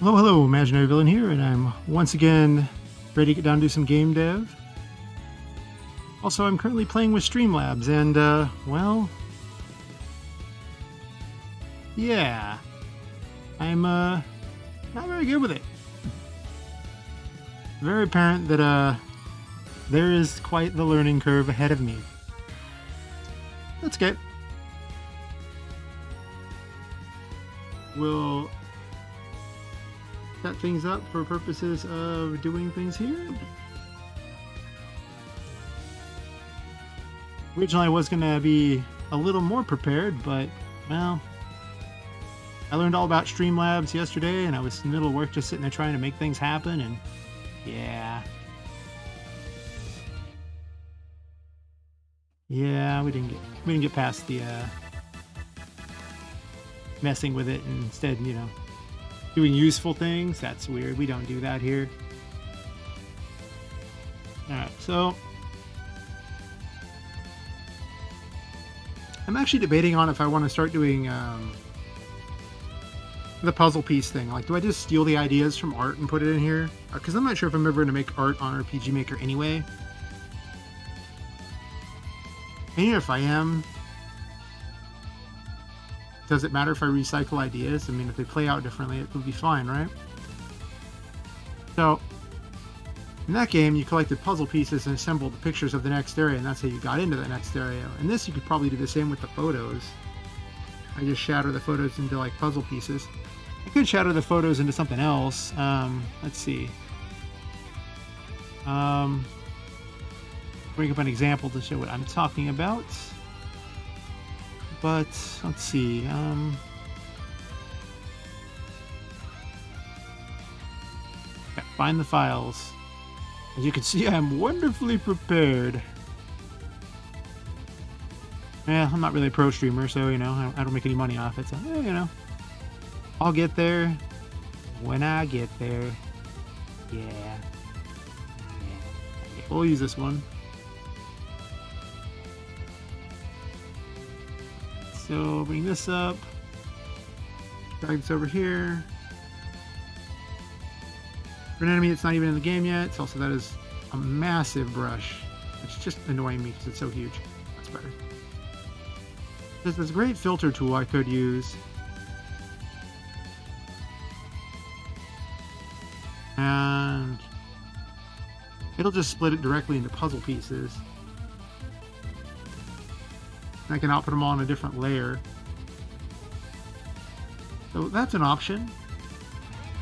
Hello, hello, Imaginary Villain here, and I'm once again ready to get down and do some game dev. Also, I'm currently playing with Streamlabs, and, well, yeah, I'm, not very good with it. Very apparent that, there is quite the learning curve ahead of me. That's good. We'll set things up for purposes of doing things here. Originally, I was going to be a little more prepared, but, well, I learned all about Streamlabs yesterday, and I was in the middle of work just sitting there trying to make things happen, and yeah. Yeah, we didn't get past the messing with it, and instead, doing useful things. That's weird. We don't do that here. Alright, so I'm actually debating on if I want to start doing the puzzle piece thing. Like, do I just steal the ideas from art and put it in here? Because I'm not sure if I'm ever going to make art on RPGMaker anyway. And even if I am, does it matter if I recycle ideas? I mean, if they play out differently, it would be fine, right? So, in that game, you collected puzzle pieces and assembled the pictures of the next area, and that's how you got into the next area. And this, you could probably do the same with the photos. I just shatter the photos into, like, puzzle pieces. I could shatter the photos into something else. Let's see. Bring up an example to show what I'm talking about. But, let's see. Find the files. As you can see, I'm wonderfully prepared. Yeah, I'm not really a pro streamer, so, I don't make any money off it. So, I'll get there when I get there. Yeah. We'll use this one. So, bring this up. Drag this over here. For an enemy that's not even in the game yet, it's also that is a massive brush. It's just annoying me because it's so huge. That's better. There's this great filter tool I could use. And it'll just split it directly into puzzle pieces. I can output them all on a different layer. So that's an option.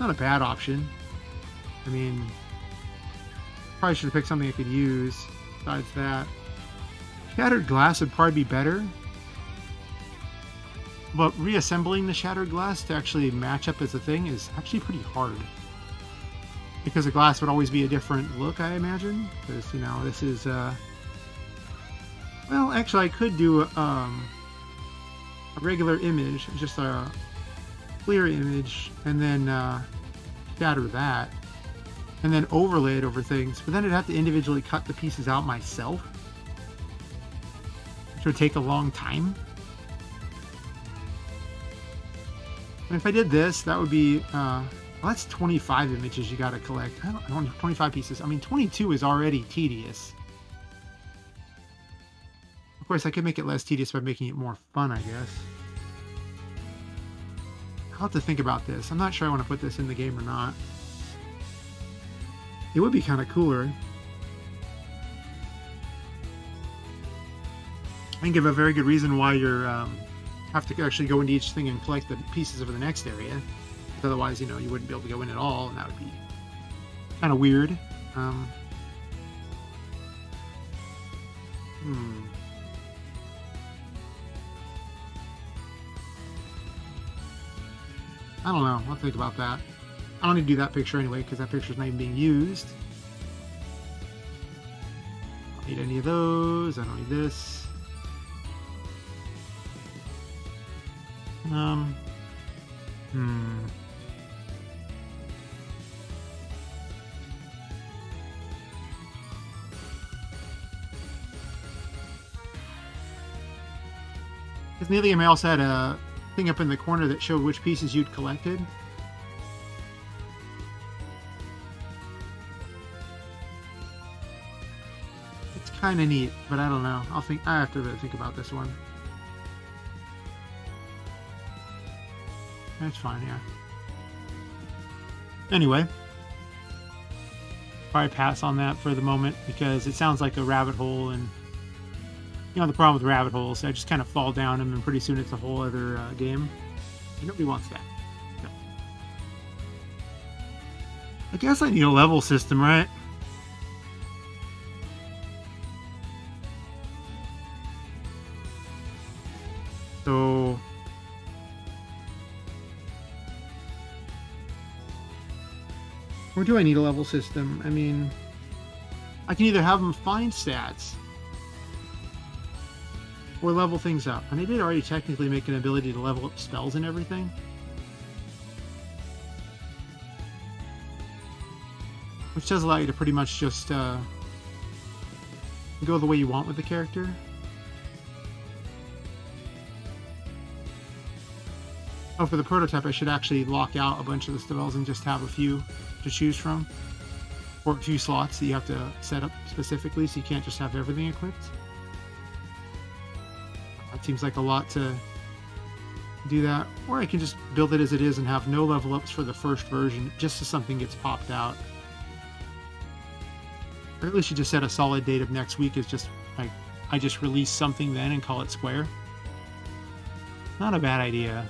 Not a bad option. I mean, probably should have picked something I could use besides that. Shattered glass would probably be better. But reassembling the shattered glass to actually match up as a thing is actually pretty hard. Because the glass would always be a different look, I imagine. Because, this is... Well, actually, I could do a regular image, just a clear image, and then shatter that, and then overlay it over things. But then I'd have to individually cut the pieces out myself, which would take a long time. And if I did this, that would be, well, that's 25 images you got to collect. I don't 25 pieces. I mean, 22 is already tedious. Of course, I could make it less tedious by making it more fun, I guess. I'll have to think about this. I'm not sure I want to put this in the game or not. It would be kind of cooler. I can give a very good reason why you're have to actually go into each thing and collect the pieces of the next area. Because otherwise, you wouldn't be able to go in at all, and that would be kind of weird. I don't know. I'll think about that. I don't need to do that picture anyway, because that picture's not even being used. I don't need any of those. I don't need this. Because near the game I also had a thing up in the corner that showed which pieces you'd collected. kind of neat, but I don't know. I have to really think about this one. That's fine, yeah. Anyway, probably pass on that for the moment because it sounds like a rabbit hole, and you know the problem with rabbit holes, I just kind of fall down them, and pretty soon it's a whole other game. And nobody wants that. No. I guess I need a level system, right? So or do I need a level system? I mean, I can either have them find stats or level things up. And they did already technically make an ability to level up spells and everything. Which does allow you to pretty much just go the way you want with the character. Oh, for the prototype, I should actually lock out a bunch of the spells and just have a few to choose from. Or a few slots that you have to set up specifically, so you can't just have everything equipped. That seems like a lot to do that. Or I can just build it as it is and have no level ups for the first version, just so something gets popped out. Or at least you just set a solid date of next week as just like, I just release something then and call it Square. Not a bad idea.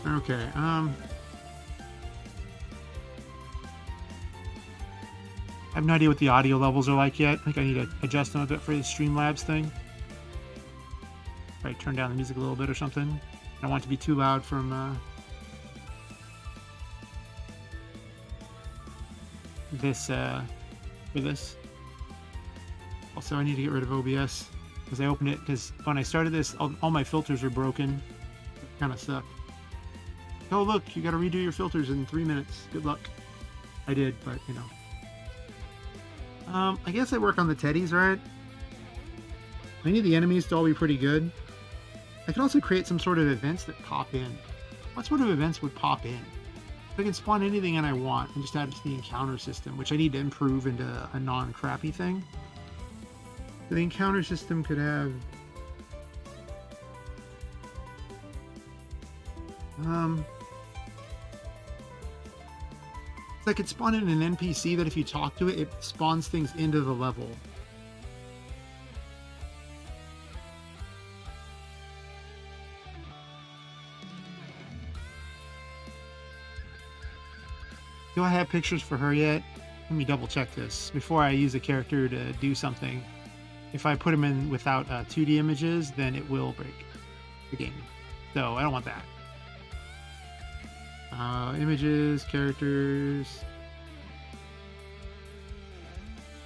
Okay, I have no idea what the audio levels are like yet. I think I need to adjust them a bit for the Streamlabs thing. Probably turn down the music a little bit or something. I don't want it to be too loud from this for this. Also, I need to get rid of OBS because I opened it because when I started this, all my filters are broken. It kind of sucked. Oh look, you got to redo your filters in 3 minutes. Good luck. I did, but you know. I guess I work on the teddies, right? I need the enemies to all be pretty good. I can also create some sort of events that pop in. What sort of events would pop in? I can spawn anything and I want and just add it to the encounter system, which I need to improve into a non-crappy thing. The encounter system could have I could spawn in an NPC that if you talk to it, it spawns things into the level. Do I have pictures for her yet? Let me double check this before I use a character to do something. If I put them in without 2D images, then it will break the game. So I don't want that. Images, characters.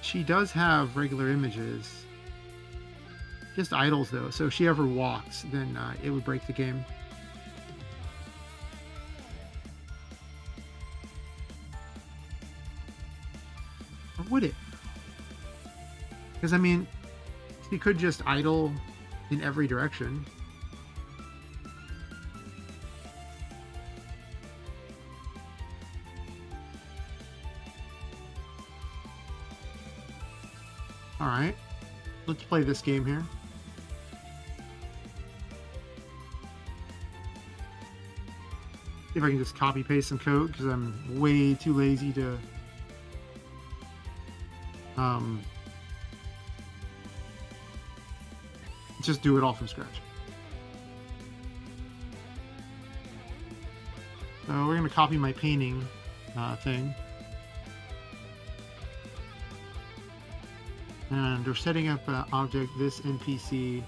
She does have regular images. Just idles though, so if she ever walks, then it would break the game. Or would it? Because I mean, she could just idle in every direction. Alright, let's play this game here. See if I can just copy paste some code because I'm way too lazy to just do it all from scratch. So we're going to copy my painting thing. And we're setting up an object, this NPC,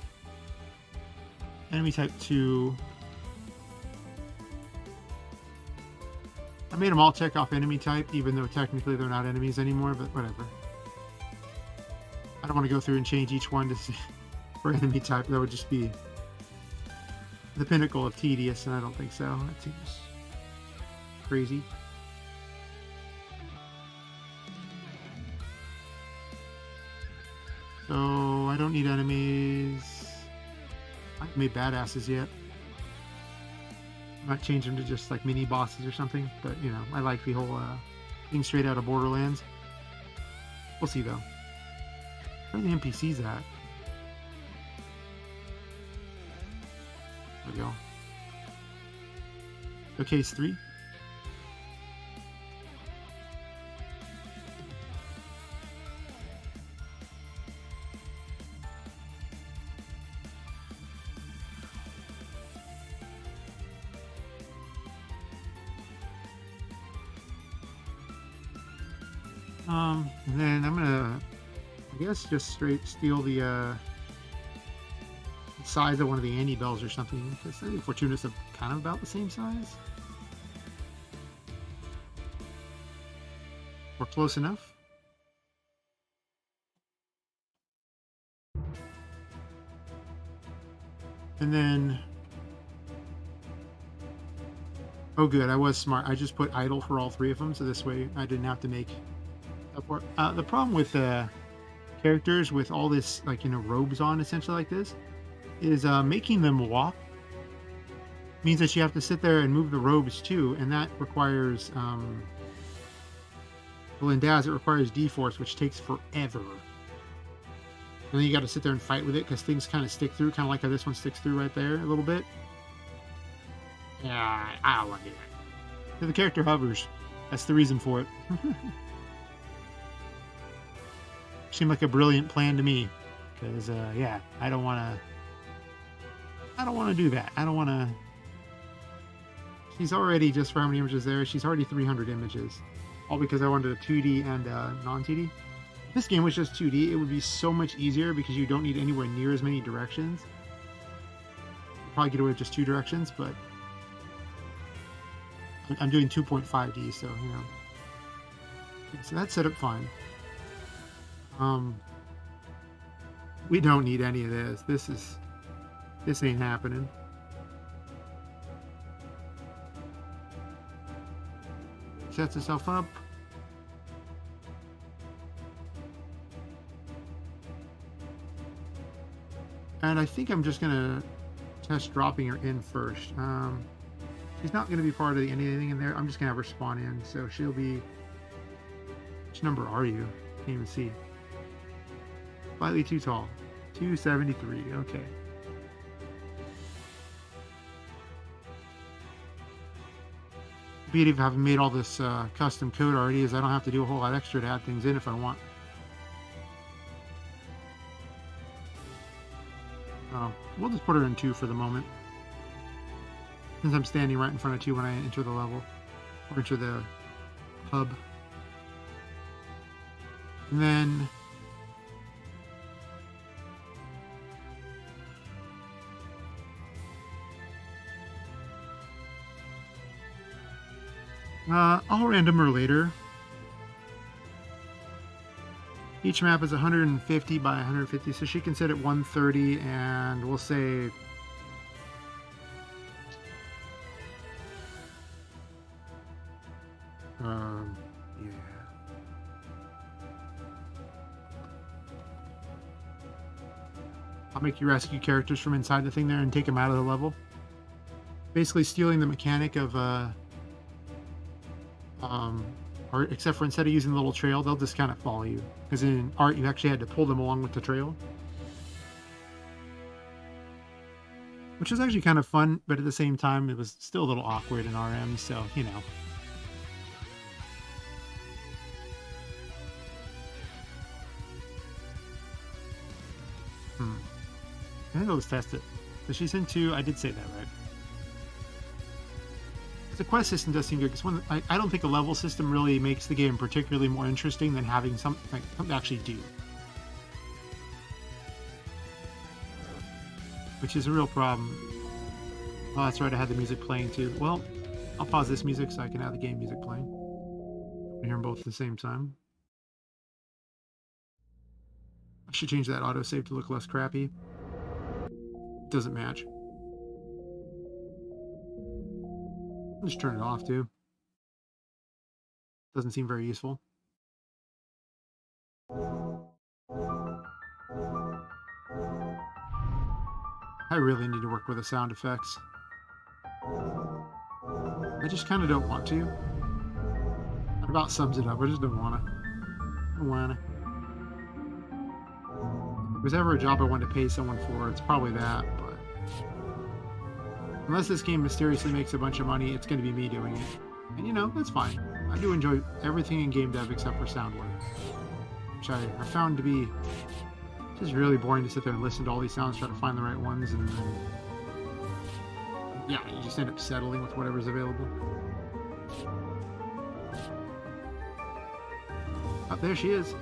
enemy type 2. I made them all check off enemy type, even though technically they're not enemies anymore, but whatever. I don't want to go through and change each one to see for enemy type. That would just be the pinnacle of tedious, and I don't think so. That seems crazy. So I don't need enemies. I haven't made badasses yet. Not change them to just like mini bosses or something, but you know, I like the whole thing straight out of Borderlands. We'll see though. Where are the NPCs at? There we go. Showcase 3. And then I'm gonna, I guess, just straight steal the size of one of the Annie bells or something, because I think Fortuna's kind of about the same size. Or close enough. And then, oh good, I was smart. I just put idle for all 3 of them, so this way I didn't have to make up for it. The problem with characters with all this, like, you know, robes on, essentially like this, is making them walk means that you have to sit there and move the robes too, and that requires, well, in Daz, it requires D-Force, which takes forever. And then you got to sit there and fight with it because things kind of stick through, kind of like how this one sticks through right there a little bit. Yeah, I don't want to do that. So the character hovers. That's the reason for it. Seemed like a brilliant plan to me, because yeah, I don't want to do that. I don't want to. She's already, just for how many images there, she's already 300 images, all because I wanted a 2D and non-2D. If this game was just 2D, it would be so much easier because you don't need anywhere near as many directions. You'd probably get away with just 2 directions, but I'm doing 2.5D, so you know. So that's set up fine. We don't need any of this. This ain't happening. Sets itself up. And I think I'm just gonna test dropping her in first. She's not gonna be part of anything in there. I'm just gonna have her spawn in, so she'll be. Which number are you? Can't even see. Slightly too tall. 273. Okay. Beauty of having made all this custom code already is I don't have to do a whole lot extra to add things in if I want. We'll just put her in 2 for the moment, since I'm standing right in front of 2 when I enter the level or enter the hub. And then I'll random her later. Each map is 150 by 150, so she can sit at 130, and we'll say yeah. I'll make you rescue characters from inside the thing there and take them out of the level. Basically stealing the mechanic of or except for instead of using the little trail, they'll just kind of follow you. Because in art, you actually had to pull them along with the trail. Which was actually kind of fun, but at the same time, it was still a little awkward in RM, so, you know. I think let's test it. So she's in 2, I did say that, right? The quest system does seem good, because I don't think a level system really makes the game particularly more interesting than having something to actually do. Which is a real problem. Oh, that's right, I had the music playing too. Well, I'll pause this music so I can have the game music playing. I hear them both at the same time. I should change that autosave to look less crappy. It doesn't match. I'll just turn it off too. Doesn't seem very useful. I really need to work with the sound effects. I just kind of don't want to. That about sums it up. I just don't want to. I don't want to. If there's ever a job I wanted to pay someone for, it's probably that, but unless this game mysteriously makes a bunch of money, it's going to be me doing it. And you know, that's fine. I do enjoy everything in game dev except for sound work, which I found to be just really boring to sit there and listen to all these sounds, try to find the right ones, and then, yeah, you just end up settling with whatever's available. Oh, there she is.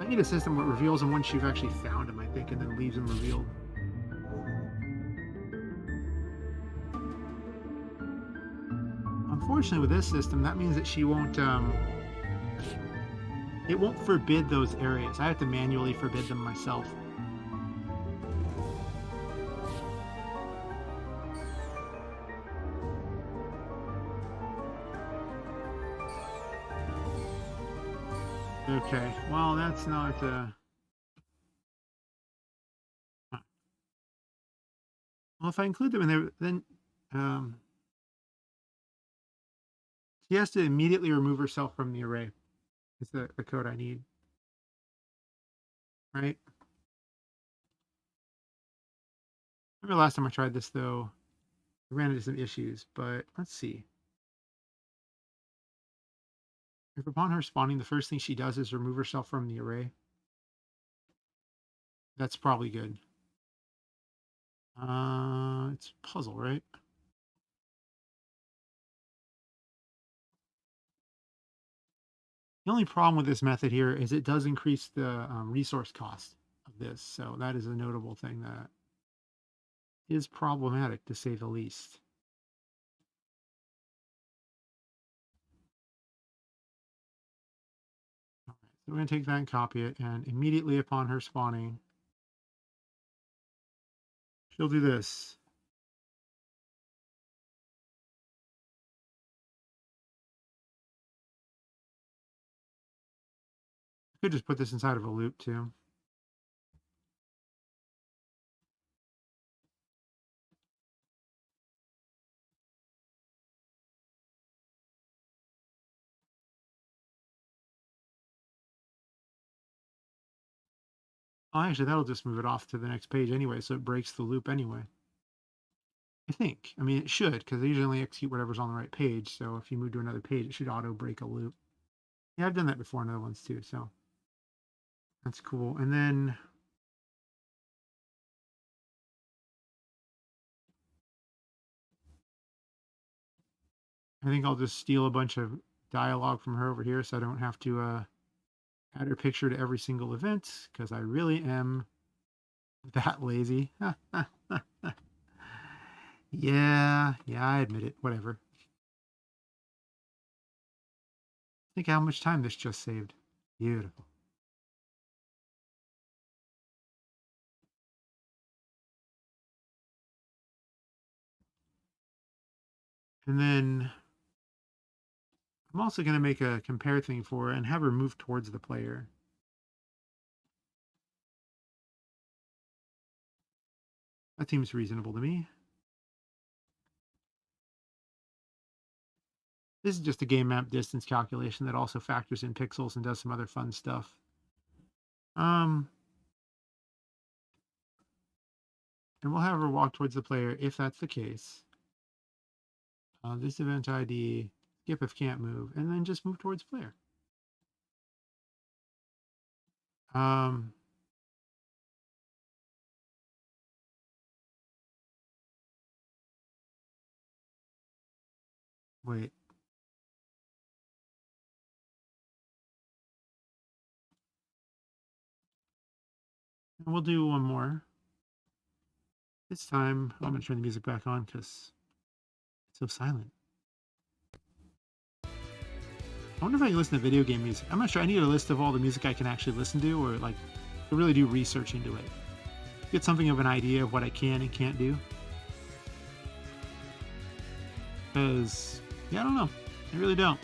I need a system that reveals them once you've actually found them, I think, and then leaves them revealed. Unfortunately, with this system, that means that she won't, it won't forbid those areas. I have to manually forbid them myself. Okay, well, that's not, well, if I include them in there, then, she has to immediately remove herself from the array. It's the code I need. Right? Remember last time I tried this, though, I ran into some issues, but let's see. If upon her spawning, the first thing she does is remove herself from the array, that's probably good. It's puzzle, right? The only problem with this method here is it does increase the resource cost of this, so that is a notable thing that is problematic, to say the least. All right, so we're going to take that and copy it, and immediately upon her spawning, she'll do this. I could just put this inside of a loop too. Oh, actually, that'll just move it off to the next page anyway, so it breaks the loop anyway. I think. I mean, it should, because they usually only execute whatever's on the right page, so if you move to another page, it should auto-break a loop. Yeah, I've done that before in other ones too, so that's cool. And then I think I'll just steal a bunch of dialogue from her over here so I don't have to add her picture to every single event, because I really am that lazy. Yeah, I admit it. Whatever. Think how much time this just saved. Beautiful. And then I'm also going to make a compare thing for her and have her move towards the player. That seems reasonable to me. This is just a game map distance calculation that also factors in pixels and does some other fun stuff. And we'll have her walk towards the player if that's the case. This event ID, skip if can't move, and then just move towards player. Wait. And we'll do one more. This time, I'm going to turn the music back on because it's so silent. I wonder if I can listen to video game music. I'm not sure. I need a list of all the music I can actually listen to, or like to really do research into it. Get something of an idea of what I can and can't do. Because, yeah, I don't know. I really don't.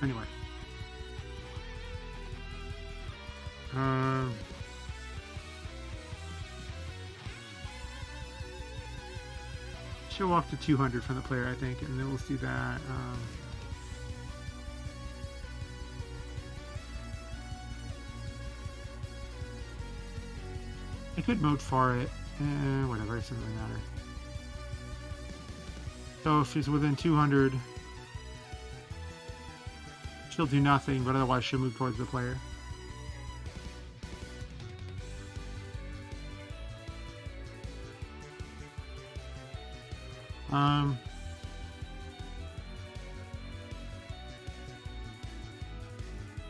Anyway. Um, show off to 200 from the player, I think, and then let's do that. I could mode for it. Whatever, it doesn't really matter. So if she's within 200, she'll do nothing, but otherwise she'll move towards the player.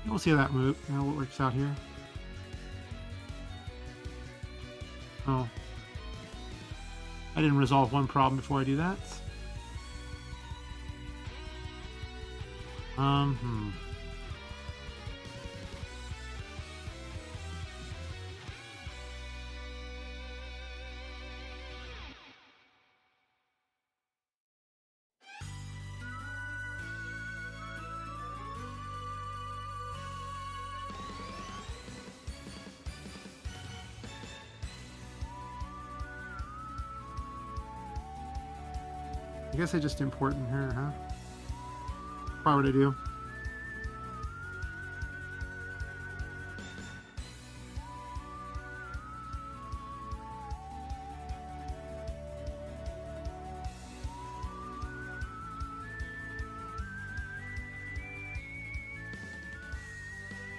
We'll see how that move, how it works out here. Oh, I didn't resolve one problem before I do that. I guess I just import in her, huh? Probably what I do.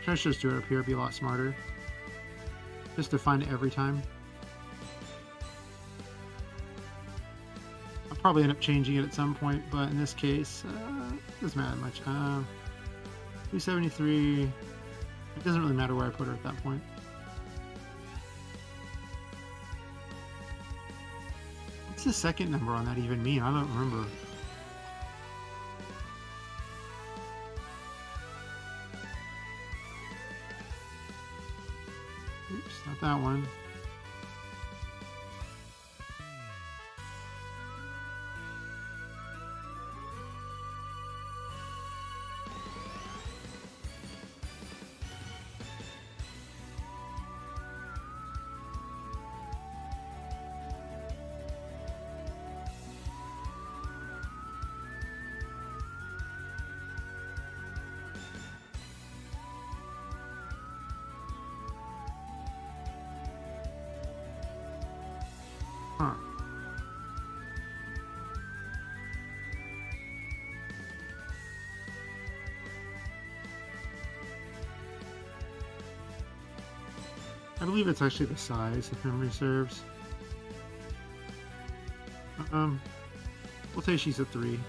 I should just do it up here, it'd be a lot smarter. Just to find it every time. I'll probably end up changing it at some point, but in this case, it doesn't matter much. 273. It doesn't really matter where I put her at that point. What's the second number on that even mean? I don't remember. Oops, not that one. Huh. I believe it's actually the size, if memory serves. We'll say she's a 3.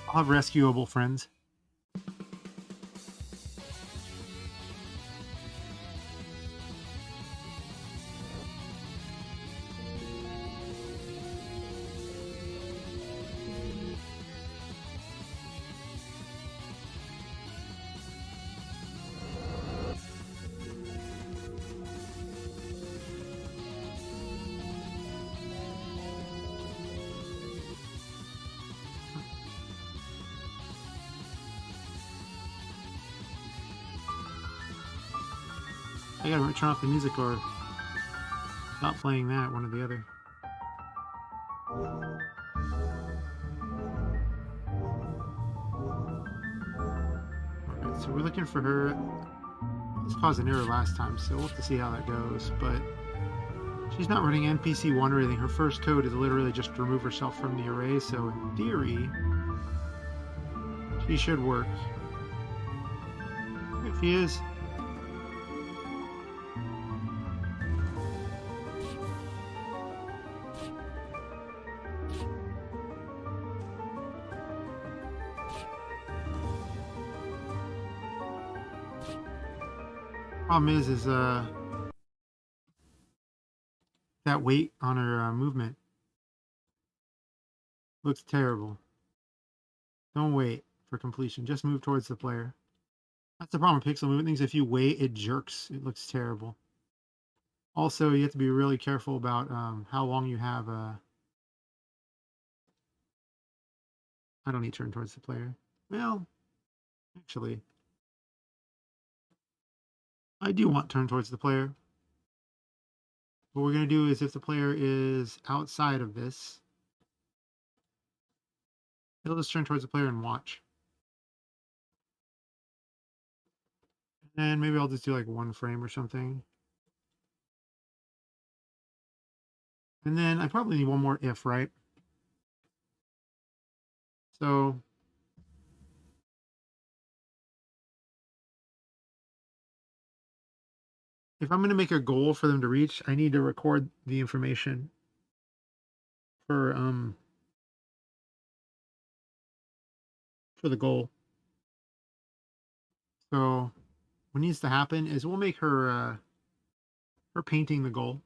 I'll have rescuable friends. I gotta turn off the music or stop playing that, one or the other. Alright, so we're looking for her. This caused an error last time, so we'll have to see how that goes, but she's not running NPC 1 or anything. Her first code is literally just to remove herself from the array, so in theory, she should work. If she is, problem is that weight on her movement looks terrible. Don't wait for completion. Just move towards the player. That's the problem with pixel movement things. If you wait, it jerks. It looks terrible. Also, you have to be really careful about how long you have. I don't need to turn towards the player. Well, actually, I do want turn towards the player. What we're going to do is if the player is outside of this, he'll just turn towards the player and watch. And maybe I'll just do like 1 frame or something. And then I probably need one more if, right? So if I'm going to make a goal for them to reach, I need to record the information for the goal. So what needs to happen is we'll make her painting the goal.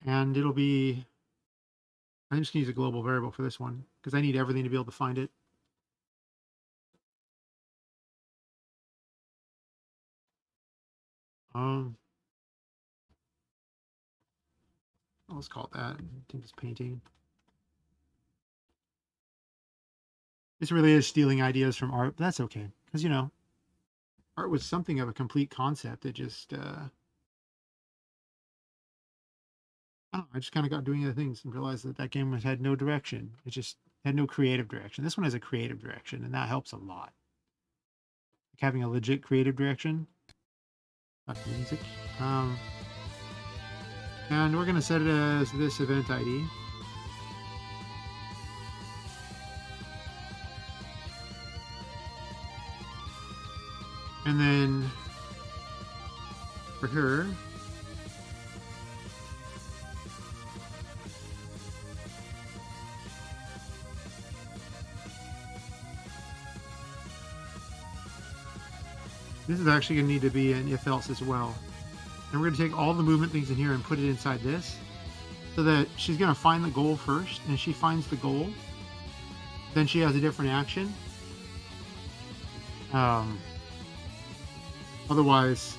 And it'll be, I'm just going to use a global variable for this one because I need everything to be able to find it. Let's call it that. I think it's painting. This really is stealing ideas from art, but that's okay. Because, you know, art was something of a complete concept. It just, I don't know, I just kind of got doing other things and realized that that game had no direction. It just had no creative direction. This one has a creative direction, and that helps a lot. Like having a legit creative direction. Back to music. And we're going to set it as this event ID. And then for her, this is actually going to need to be an if else as well. And we're going to take all the movement things in here and put it inside this so that she's going to find the goal first, and she finds the goal, then she has a different action. Otherwise,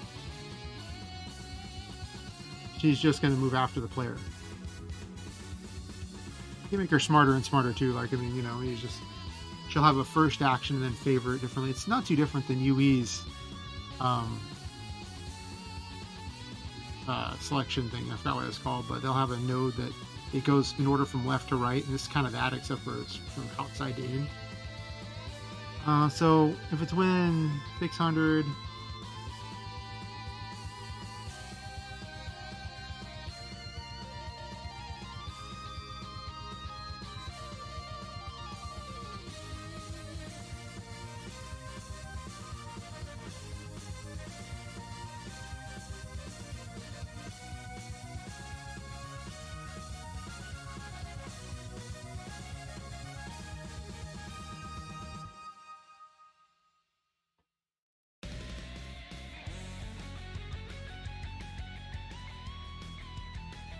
she's just going to move after the player. You can make her smarter and smarter too. Like, I mean, you know, she'll have a first action and then favor it differently. It's not too different than UE's selection thing. I forgot what it's called, but they'll have a node that it goes in order from left to right, and it's kind of that, except for it's from outside to in. So if it's within 600,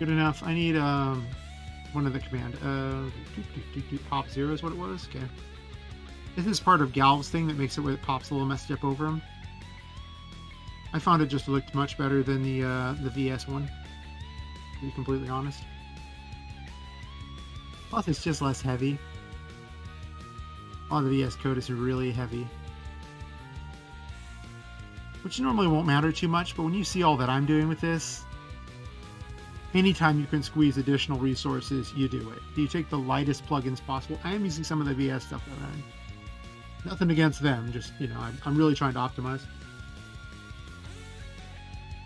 good enough. I need one of the command. Pop 0 is what it was. Okay. This is part of Galv's thing that makes it where it pops a little message up over him. I found it just looked much better than the VS one, to be completely honest. Plus, it's just less heavy. A lot of the VS code is really heavy, which normally won't matter too much, but when you see all that I'm doing with this, anytime you can squeeze additional resources, you do it. You take the lightest plugins possible. I am using some of the VS stuff that I'm. Nothing against them, just, you know, I'm really trying to optimize.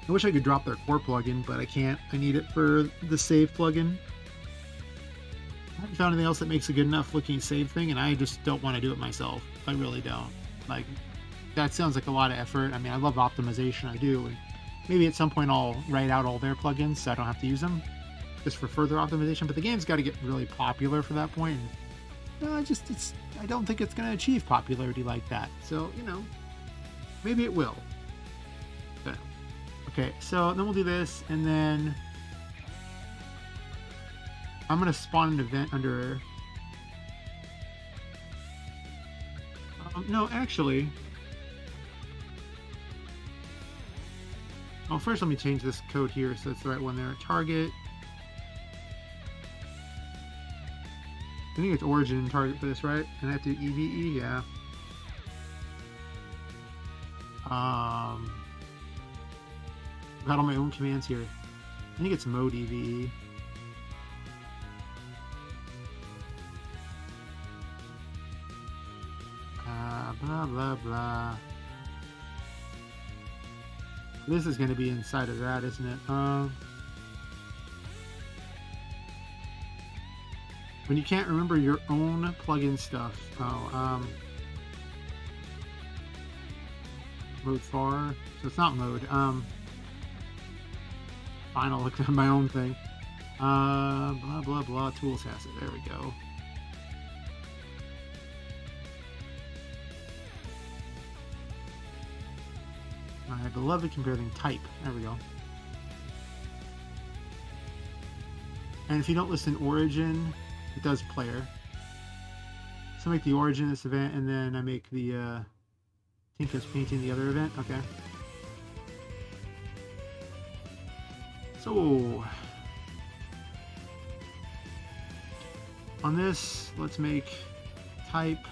I wish I could drop their core plugin, but I can't. I need it for the save plugin. I haven't found anything else that makes a good enough looking save thing, and I just don't want to do it myself. I really don't. Like, that sounds like a lot of effort. I mean, I love optimization, I do. And maybe at some point I'll write out all their plugins so I don't have to use them, just for further optimization. But the game's got to get really popular for that point. And, I don't think it's going to achieve popularity like that. So, you know, maybe it will. Okay, so then we'll do this, and then I'm gonna spawn an event under. No, actually. Oh, first let me change this code here so it's the right one there. Target. I think it's origin and target for this, right? And I have to do EVE, yeah. Got all my own commands here. I think it's mode EVE. Blah blah blah. This is going to be inside of that, isn't it? When you can't remember your own plugin stuff. Oh, mode far. So it's not mode. Fine, I'll look at my own thing. Blah blah blah. Tools has it. There we go. My beloved compare thing type. There we go. And if you don't listen origin, it does player. So I make the origin this event, and then I make the Tinka's painting the other event. Okay. So on this, let's make type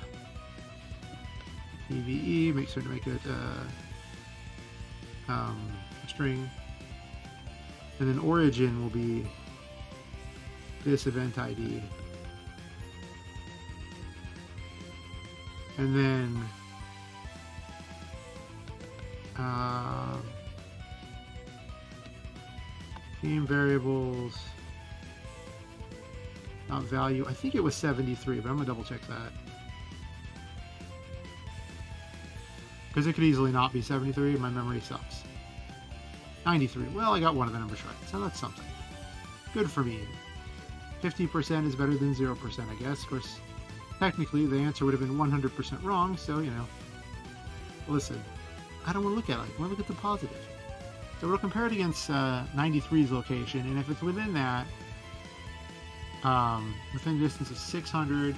EVE. Make sure to make it a string, and then origin will be this event ID, and then game variables, not value. I think it was 73, but I'm gonna double check that because it could easily not be 73. My memory sucks. 93. Well, I got one of the numbers right, so that's something. Good for me. 50% is better than 0%, I guess. Of course, technically the answer would have been 100% wrong, so, you know. Listen, I don't want to look at it. I want to look at the positive. So we'll compare it against 93's location, and if it's within that, within a distance of 600,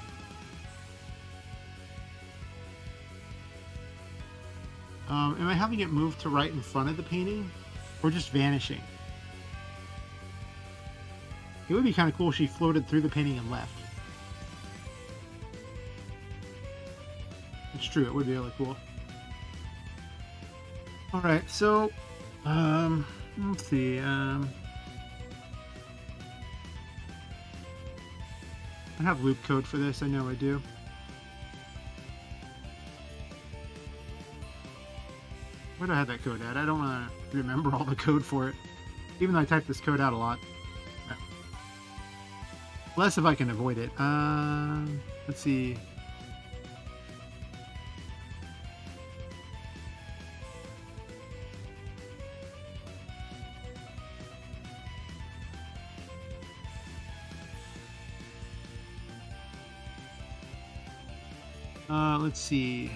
am I having it move to right in front of the painting, or just vanishing? It would be kind of cool if she floated through the painting and left. It's true, it would be really cool. Alright, so, let's see, I have loop code for this, I know I do. Where do I have that code at? I don't want to remember all the code for it, even though I typed this code out a lot. Less if I can avoid it. Let's see. Let's see.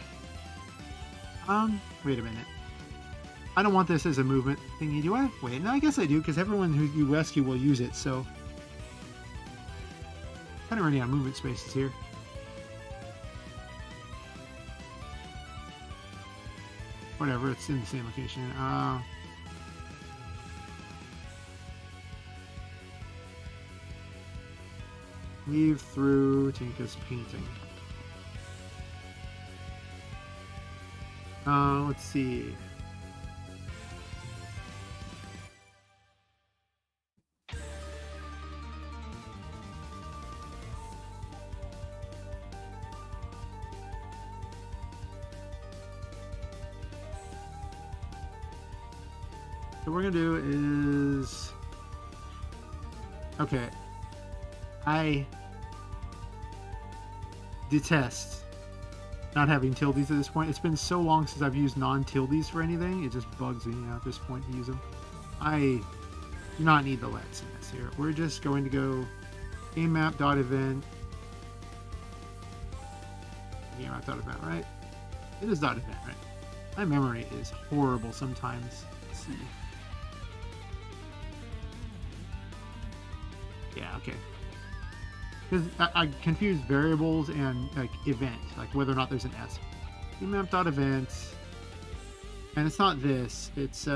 Wait a minute. I don't want this as a movement thingy, do I? Wait, no, I guess I do, because everyone who you rescue will use it, so... Kind of running out of movement spaces here. Whatever, it's in the same location. Leave through Tinka's painting. Let's see. So what we're gonna do is, okay, I detest not having tildes at this point. It's been so long since I've used non-tildes for anything, it just bugs me at this point to use them. I do not need the lets in this here. We're just going to go gamemap.event. Gamemap.event, right? It is .event, right? My memory is horrible sometimes. Let's see. Yeah, okay. because I confuse variables and like event, like whether or not there's an S. Emap.event, and it's not this. It's